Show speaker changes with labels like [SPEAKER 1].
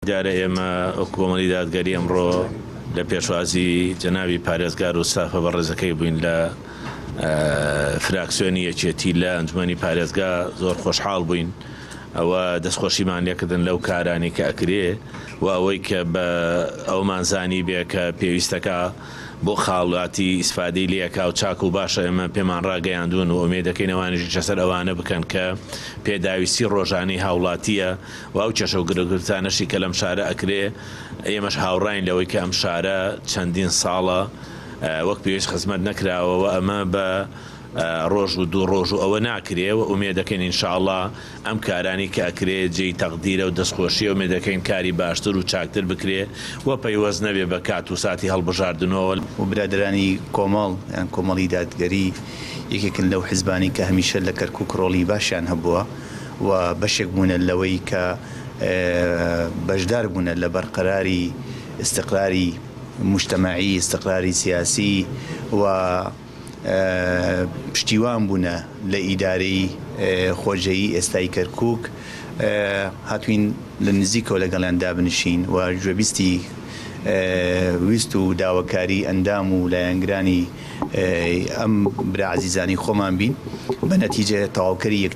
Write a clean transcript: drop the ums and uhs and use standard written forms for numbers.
[SPEAKER 1] دیارە ئێمە کۆمەڵی دادگەری ئەمڕۆ لە پێشوازی جەنابی پارێزگار و سافە بەڕێزەکەی بووین لە فراکسیۆنی یەکێتی لە ئەنجومەنی پارێزگا زۆر خۆشحاڵ بووین ئەوە دەستخۆشیمان لێکردن لەو کارانی کە ئەکرێ و ئەوەی کە بە ئەومانزانی بێ کە پێویستەکە بۆ خاڵاتی ئیسفادەی لێکا و چاک و باشە ئێمە پێمان ڕاگەیاندون و ئومێدەکەین ئەوانیشی چەسەر ئەوانە بکەن کە پێداویستی ڕۆژانەی هاوڵاتیە و ئەو کێشە و گرگرتانەشی کە لەم شارە ئەکرێ ئێمەش هاوڕاین لەوەی کە ئەم شارە چەندین ساڵە وەک پێویست خزمەت نەکراوەوە ئەمە بە ڕۆژ و دوو ڕۆژ و ئەوە ناکرێ و ئومێدەکەین ئینشاءڵڵا ئەم کارانی کە ئەکرێ جێی تەقدیرە و دەستخۆشیە ئومێدەکەین کاری باشتر و چاکتر بکرێ و پەیوەست نەبێ بە کات و ساتی هەڵبژاردنەوە.
[SPEAKER 2] و برادرانی کۆمەڵ یان کۆمەڵی دادگەری یەکێکن لەو حیزبانی کە هەمیشە لە کەرکووک ڕۆڵی باشیان هەبووە و بەشێک بوونە لەوەی کە بەشدار بوونە لە بەرقەراری استقراری مجتمعی، استقراری سیاسی و پشتیوان بوونە لە ئیدارەی خۆجەیی ئێستای کەرکووک هاتوین لە نزیکەوە لەگەڵیان دابنشین و گوێبیستی ویست و داواکاری ئەندام و لایەنگرانی ئەم برا عەزیزانی خۆمان بین بە نەتیجە تەواوکەری یەکتر